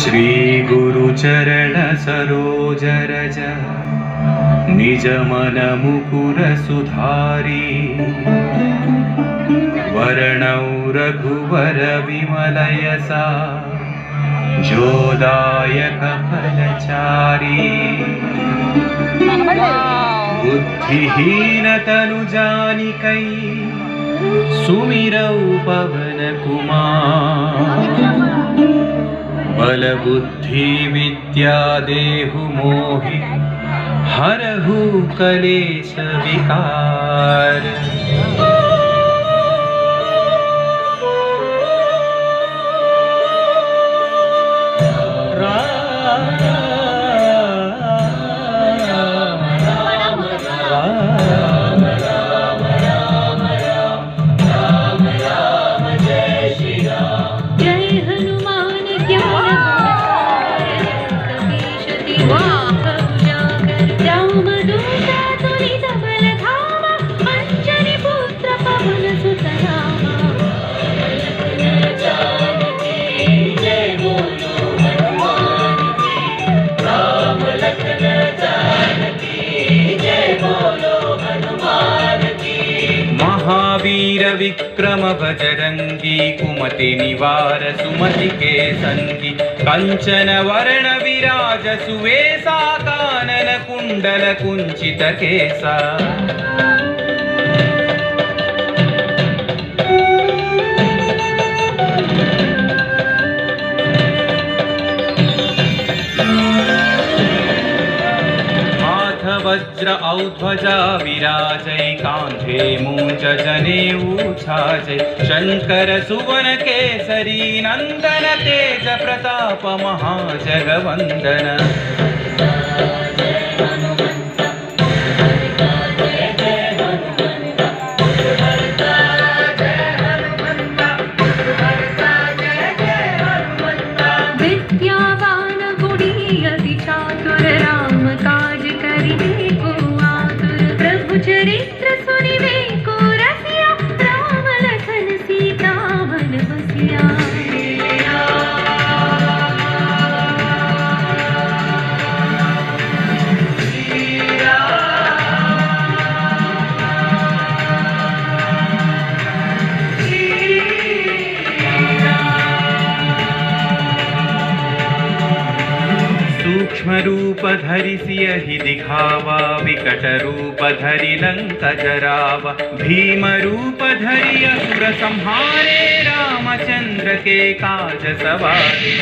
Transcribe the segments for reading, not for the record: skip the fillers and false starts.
श्री गुरु चरण सरोज रज निज मन मुकुर सुधारी वर्णौ रघुवर विमल यसा जोदायक फलचारी बुद्धिहीन तनु जानिकै सुमिरौ पवन कुमार बल बुद्धि विद्या देहु मोहि हरहु कलेश विकार। महावीर विक्रम बजरंगी कुमति निवार सुमति के संगी कंचन वर्ण विराज सुवेशा कानन कुंडल कुंचित केसा। वज्र औध्वजा विराजै कांधे मूंज जनेऊ छाजै शंकर सुवन केसरी नंदन तेज प्रताप महाजगवंदन। चरित्र सुनिवे को रसिया राम लखन सीता मन बसिया। सूक्ष्म रूप धरि सियहि दिखावा विकट रूप धरि लंक जरावा भीम रूप धरि असुर संहारे रामचंद्र के काज सवारे।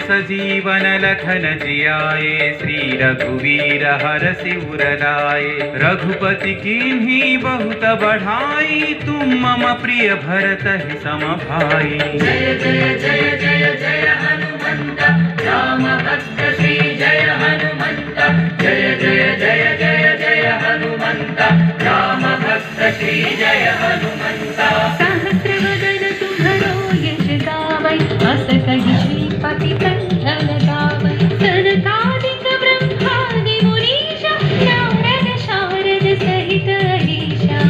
सजीवन लखन जियाए श्री रघुवीर हरषि उर लाए रघुपति कीन्ही बहुत बढ़ाई तुम मम प्रिय भरत ही सम भाई। जय जय जय जय जय हनुमंत राम भक्त श्री जय हनुमंत जय जय जय जय जय हनुमंत राम भक्त श्री जय हनुमंत। सहस्रवदन तुम्हरो यश गावै अस कहि श्रीपति कंठन गावै सनकादिक ब्रह्मादि मुनीश नारद शारद सहित अहीशा।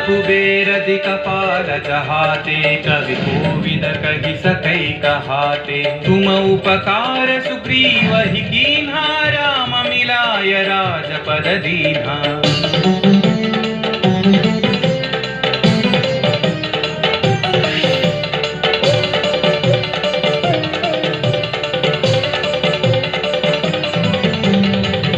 कुबेर दिक्पाल जहाते कवि कोविद कहि सकै कहाते तुम उपकार सुग्रीव ही कीन्हा राम मिलाय राजपद दीन्हा।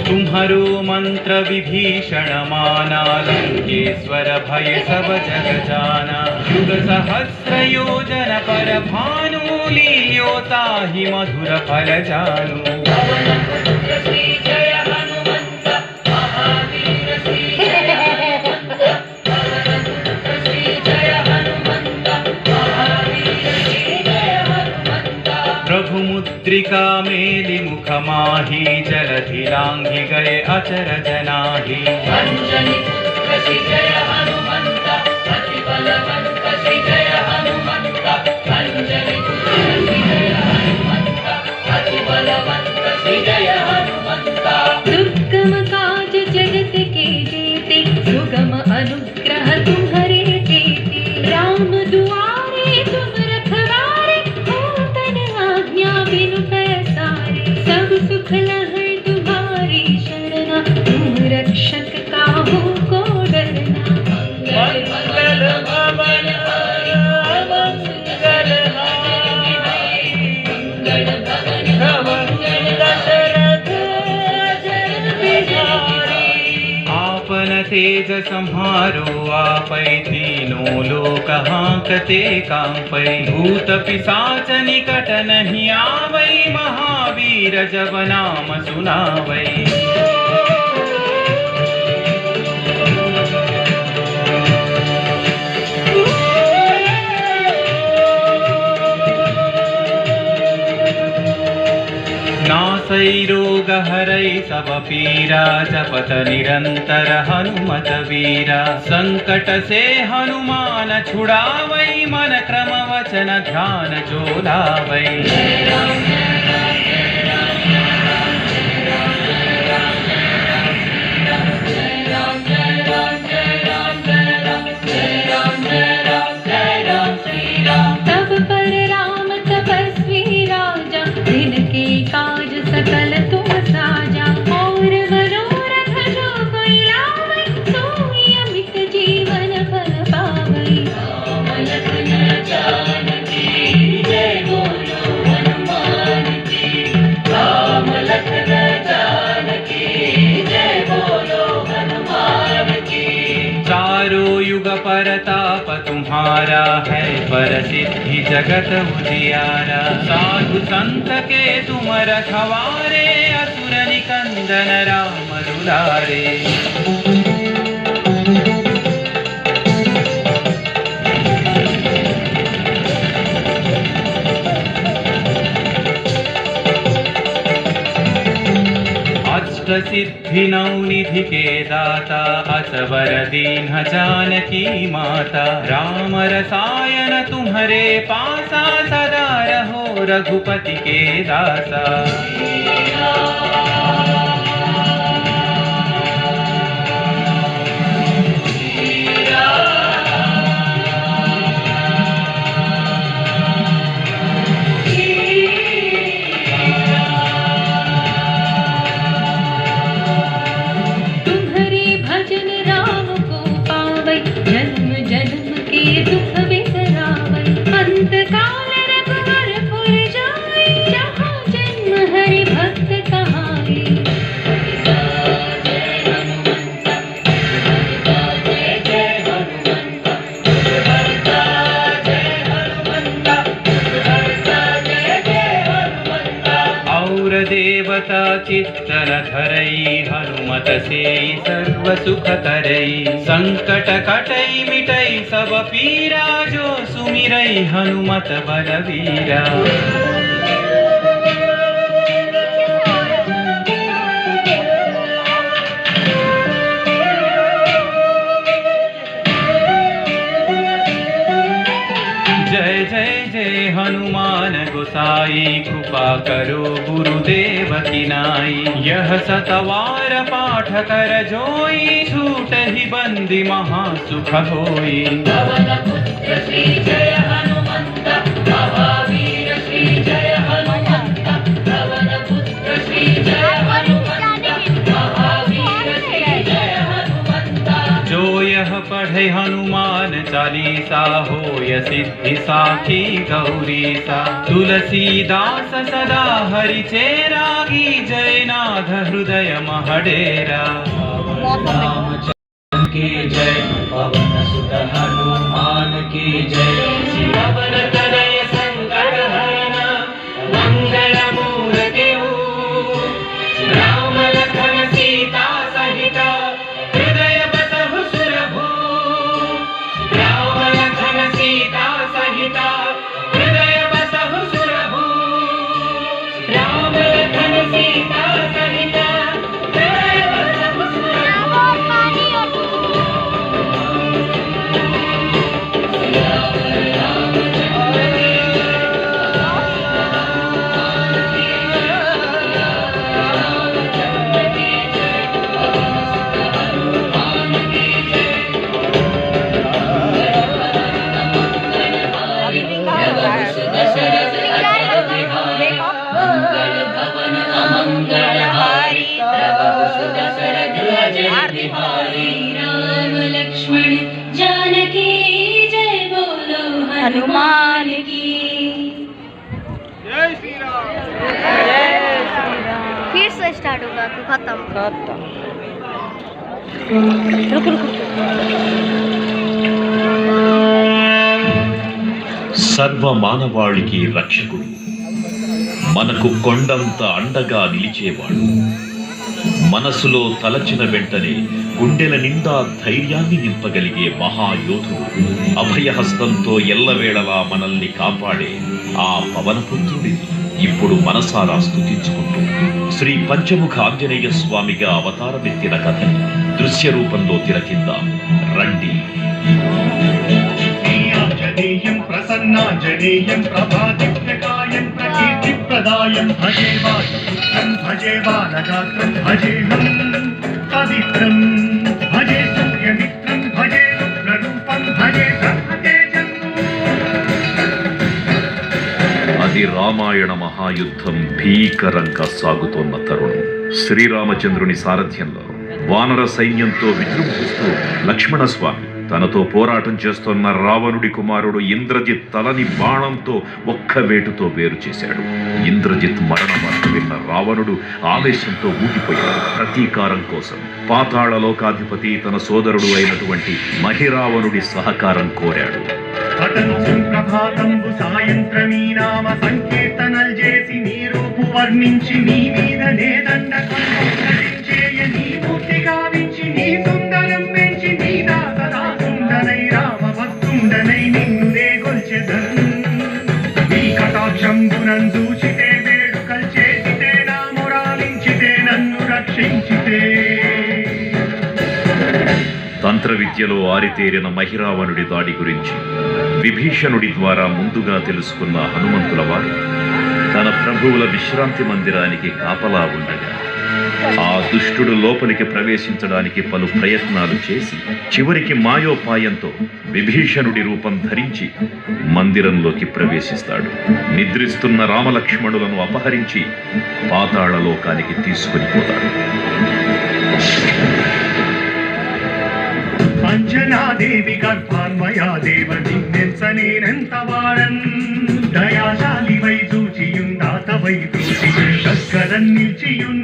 तुम्हारो मंत्र विभीषण माना लंकेश्वर भय सब जग जाना युग सहस्र योजन पर भानु लील्योता ही मधुर फल जानु। प्रभु मुद्रिका मुद्रिका मेलि मुख माही जलधि लांघि गए अचरज नाही। अंजनी पुत्र श्री जय हनुमंत अति बलवंत श्री जय हनुमंत। अंजनी पुत्र श्री जय हनुमंत अति बलवंत श्री जय हनुमंत। दुर्गम काज जगत के जेते सुगम अनुग्रह तुम्हारे तेते। राम दुआरे तुम रखवारे हो तन आज्ञा बिनु पैसारे। सब सुख लहै तुम्हारी शरणा तुम रक्षक काहू को डरना। मंगल मंगल भवन हरि मंगल हारी। मंगल भवन मंगल दशरथ अजर बिहारी। आपन तेज सम्हारो आपै तीनों लोक हांकते कांपै। भूत पिशाच निकट नहीं आवै महावीर जब नाम सुनावै। नासै रोग हरै सब पीरा जपत निरंतर हनुमत वीरा। संकट से हनुमान छुड़ावै मन क्रम वचन ध्यान जो लावै। तब पर राम तपस्वी राजा जिनके काज सकल तुम साजा। और मनोरथ जो कोई लावै सोई अमित जीवन फल पावै। राम लखन जानकी जय बोलो हनुमान की। राम लखन जानकी जय बोलो हनुमान की। चारों युग परताप तुम्हारा है प्रसिद्धि जगत उजियारा। साधु संत के तुम रखवारे असुर निकंदन राम दुलारे। अष्ट सिद्धि नौ निधि के दाता असवर दीन जानकी माता। राम रसायन तुम्हारे पासा सदा रहो रघुपति के दासा। तुम्हारे भजन राम को पावै जन्म जन्म के दुख बिसरावै। अंत काल रघुवरपुर जाई जहाँ जन्म हरि भक्त कहाई। जय हनुमंत जय जय हनुमंत। हरता जय हनुमंत हरता जय जय हनुमंत। और देवता चित्तन धरई हनुमत से सर्व सुख करई। संकट कटई मिटई सब पीरा जो सुमिरई हनुमत बलवीरा। जय जय जय हनुमान गोसाई कृपा करो गुरुदेव की नाई। यह सतवार पाठ कर जोई छूट ही बंदी महासुख होई। पवन पुत्र श्री जय हनुमंत महावीर श्री जय हनुमंत। पवन पुत्र श्री जय हनुमंत महावीर श्री जय हनुमंत। जो यह पढ़े हनुमान चालीसा होय सिद्धि साखी गौरीसा। तुलसीदास सदा हरि चेरा की जय नाथ हृदय महडेरा। रामचंद्र की जय पवन सुत हनुमान की जय। पवन तनय संकट हरन मंगल मूर्ति। राम लखन सीता सहित हृदय बसहु सुरभूप। राम लखन सीता सहित हृदय बसहु सुरभूप। हनुमान की। जय श्री राम। फिर से स्टार्ट होगा तो खत्म। रुक रुक। సర్వ మానవాళికి రక్షకుడు, మనకు కొండంత అండగా నిలిచేవాడు, మనసులో తలచిన వెంటనే గుండెల నిండా ధైర్యాన్ని నింపగలిగే మహాయోధుడు, అభయహస్తంతో ఎల్లవేళలా మనల్ని కాపాడే ఆ పవనపుత్రుడిని ఇప్పుడు మనసారా స్తుతించుకుంటూ శ్రీ పంచముఖ ఆంజనేయ స్వామిగా అవతారమెత్తిన కథని దృశ్య రూపంలో తిలకిద్దాం రండి. ఆంజనేయం ప్రసన్నాంజనేయం ప్రభాదివ్యకాయం ప్రకీర్తిప్రదాయం భజే వాయుపుత్రం భజే బాలగాత్రం భజేహం పవిత్రం భజే సూర్యమిత్రం భజే రుద్రరూపం భజే బ్రహ్మతేజం. అది రామాయణ మహాయుద్ధం భీకరంగా సాగుతోన్న తరుణం. శ్రీరామచంద్రుని సారథ్యంలో వానర సైన్యంతో విజృంభిస్తూ లక్ష్మణస్వామి తనతో పోరాటం చేస్తున్న రావణుడి కుమారుడు ఇంద్రజిత్ తలని బాణంతో ఒక్క వేటుతో వేరు చేశాడు. ఇంద్రజిత్ మరణ వార్త విన్న రావణుడు ఆవేశంతో ఊగిపోయాడు. ప్రతీకారం కోసం పాతాళ లోకాధిపతి తన సోదరుడు అయినటువంటి మహిరావణుడి సహకారం కోరాడు. ప్రభాతంబు సాయంత్రమీ నామ సంకీర్తనల్ చేసి నీ రూపు వర్ణించి నీ మీద నేదండ చేయ నీ మూర్తి గావించి నీ సుందరం పెంచి నీ దాసదాసుండనై రామభక్తుండనై నిన్నునే గొల్చెదన్. నీ కటాక్షంబునం చూచితే వేడుకల్ చేసితే నా మురాలించితే నన్ను రక్షించితే. తంత్ర విద్యలో ఆరితేరిన మహిరావణుడి దాడి గురించి విభీషణుడి ద్వారా ముందుగా తెలుసుకున్న హనుమంతుల వారు తన ప్రభువుల విశ్రాంతి మందిరానికి కాపలా ఉండగా ఆ దుష్టుడు లోపలికి ప్రవేశించడానికి పలు ప్రయత్నాలు చేసి చివరికి మాయోపాయంతో విభీషణుడి రూపం ధరించి మందిరంలోకి ప్రవేశిస్తాడు. నిద్రిస్తున్న రామలక్ష్మణులను అపహరించి పాతాళ లోకానికి తీసుకుని పోతాడు. అంజనాదేవి గర్భాన్మయా దేవ నిన్నెంత వారన్ దయాశాలి వై చూచియుందాతవై చూచి శస్కరన్ నిల్చియున్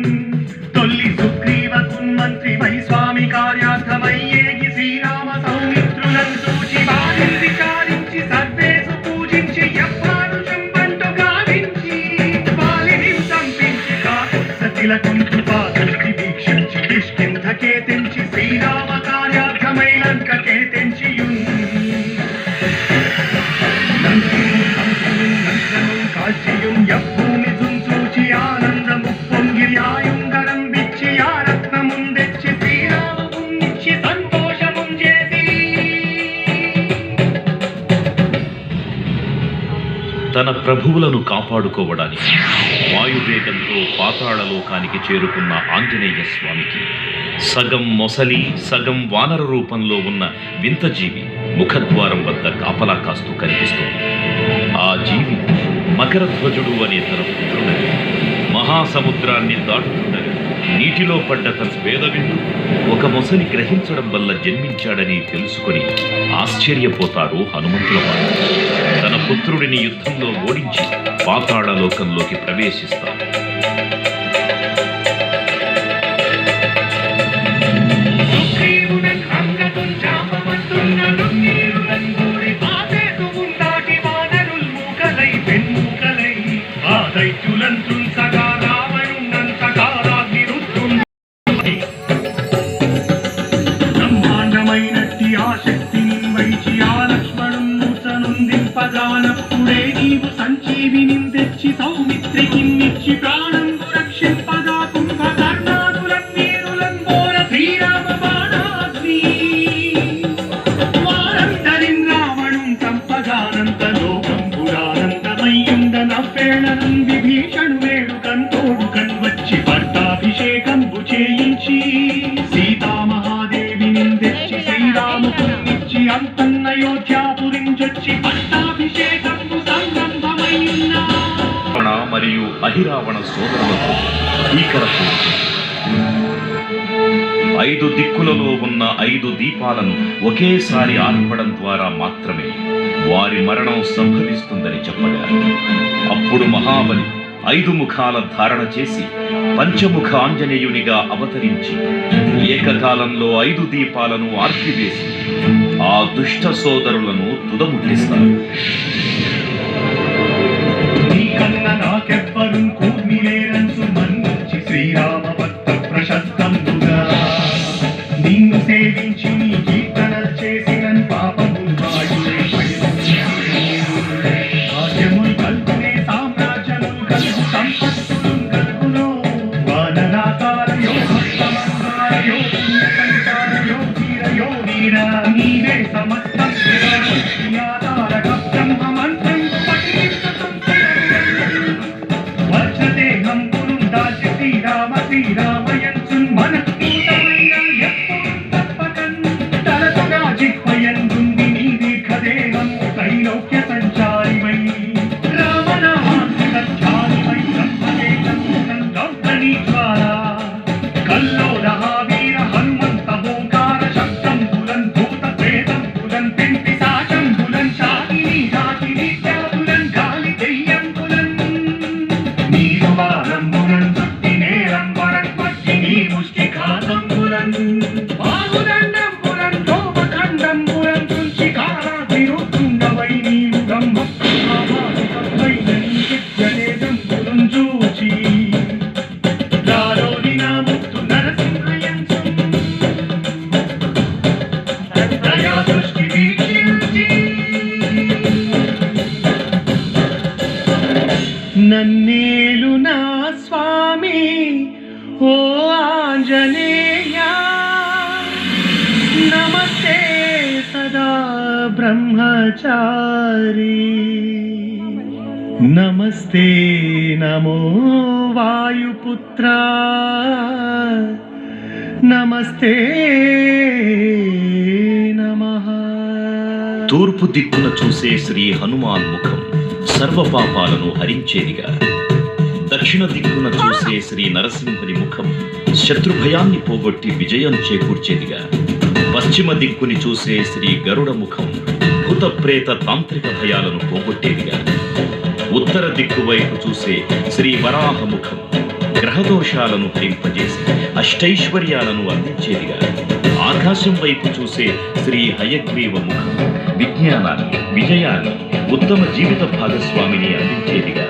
తొల్లి సుగ్రీవకున్ మంత్రి వై స్వామి కార్యార్థమై ఏగి శ్రీరామ సౌమిత్రులను చూచి వారిని విచారించి సర్వేసు పూజించి ఎవ్వారుషం పంటు గావించి వాలిని సంపించి కాకుసతిలకుంటు పాదృష్టి వీక్షించి కిష్కింధకే తెంచి శ్రీరామ కార్యార్థమై లంకకే తెంచియున్ కాల్చియున్ యభూమి చూచి ఆనందము పొంగి ఆయుంగరం విచ్చి ఆ రత్నముందెచ్చి శ్రీరామముందిచ్చి సంతోషముం చేసి. తన ప్రభువులను కాపాడుకోవడానికి వాయువేగంతో పాతాళలోకానికి చేరుకున్న ఆంజనేయ స్వామికి సగం మొసలి సగం వానర రూపంలో ఉన్న వింత జీవి ముఖద్వారం వద్ద కాపలా కాస్తూ కనిపిస్తుంది. ఆ జీవి మకరధ్వజుడు అనే తన పుత్రుడని మహాసముద్రాన్ని దాటుతుండగా నీటిలో పడ్డ తన స్వేద వింటూ ఒక మొసలి గ్రహించడం వల్ల జన్మించాడని తెలుసుకొని ఆశ్చర్యపోతారు హనుమంతుల వారు. తన పుత్రుడిని యుద్ధంలో ఓడించి పాతాళ లోకంలోకి ప్రవేశిస్తారు. బ్రహ్మాండమైనట్టి ఆ శక్తిని వైచి ఆ లక్ష్మణుం మూర్చనుందింపగానప్పుడే నీవు సంజీవిని తెచ్చి సౌమిత్రికిన్నిచ్చి ప్రాణం రక్షింపగా కుంభకర్ణాదులం వీరులం బోర శ్రీరామ బాణాగ్ని వారంతరిన్ రావణుం సంపగానంత లోకం పురానందమయ్యుండన పేళనం విభీషణు వేడుకం తోడుకన్ వచ్చి పట్టాభిషేకంబు చేయించి సీతామహాదేవిని తెచ్చి శ్రీరామునిచ్చి అంతన్నయోధ్యాపురించొచ్చి పట్టాభిషేకంబు సంరంభమయ్యున్నా. మరియు అహిరావణ సోదరులతో భీకర పోరు. 5 దిక్కులలో ఉన్న 5 దీపాలను ఒకేసారి ఆర్పడం ద్వారా మాత్రమే వారి మరణం సంభవిస్తుందని చెప్పగా అప్పుడు మహాబలి 5 ముఖాల ధారణ చేసి పంచముఖ ఆంజనేయునిగా అవతరించి ఏకకాలంలో 5 దీపాలను ఆర్పివేసి ఆ దుష్ట సోదరులను తుదముట్టిస్తారు. నీకన్నా నాకెవ్వరు కూర్మిలేరంచు మన్నించి శ్రీరామ భక్త ప్రశస్తంబుగా నిన్ను సేవించి నీ కీర్తనలు చేసిన పాపములు వాయులే భాగ్యములు కల్పునే సామ్రాజ్యములు కలుగు సంపత్తులు కలుగునో వానరాకార యోగమంగార యోగీర సంచార యోగీర యోగీర నీవే సమస్తం ఆధారక బ్రహ్మ మంత్రం పఠించతం వర్షదేహం పురుం దాల్చి శ్రీరామ శ్రీరామయంచున్ మనఃపూతమైన ఎప్పుడు తప్పకన్ తలతుగా జిహ్వయందుంది నీ దీర్ఘదేహం త్రైలోక్య సంచారివై రామనామాంతికధ్యానివై బ్రహ్మదేశం గౌతమీ జ్వాల కల్లోలహ వీర హనుమంత ఓంకార శబ్దం బులన్ భూత ప్రేతం బులన్ పెంటి సాచం బులన్ శాకిని శాకిని బులన్ గాలి దెయ్యం బులన్ నీరు వారంబులన్ చుట్టి నేరంబరన్ పట్టి నీ ముష్టి ఘాతంబులన్ బాహుదండం బులన్ కోపఖండం బులన్ తుంచి కారాధిరుతుండవై నీవు బ్రహ్మ స్వాభావికమైన నీ దివ్యదేశం బులన్ చూచి రాలోని నా ముక్తు నరసింహయంచు దయా దృష్టి వీక్షించి నన్నేలు నా స్వామి ఓ ఆంజనేయ నమస్తే సదా బ్రహ్మచారి నమస్తే నమో వాయుపుత్ర నమస్తే నమః. తూర్పు దిక్కున చూసే శ్రీ హనుమాన్ ముఖం సర్వ పాపాలను హరించేదిగా, దక్షిణ దిక్కున చూసే శ్రీ నరసింహుని ముఖం శత్రుభయాన్ని పోగొట్టి విజయం చేకూర్చేదిగా, పశ్చిమ దిక్కుని చూసే శ్రీ గరుడ ముఖం భూత ప్రేత తాంత్రిక భయాలను పోగొట్టేదిగా, ఉత్తర దిక్కు వైపు చూసే శ్రీ వరాహ ముఖం గ్రహదోషాలను హరింపజేసి అష్టైశ్వర్యాలను అందించేదిగా, ఆకాశం వైపు చూసే శ్రీ హయగ్రీవ ముఖం విజ్ఞానాన్ని, విజయాన్ని, ఉత్తమ జీవిత భాగస్వామిని అందించేదిగా,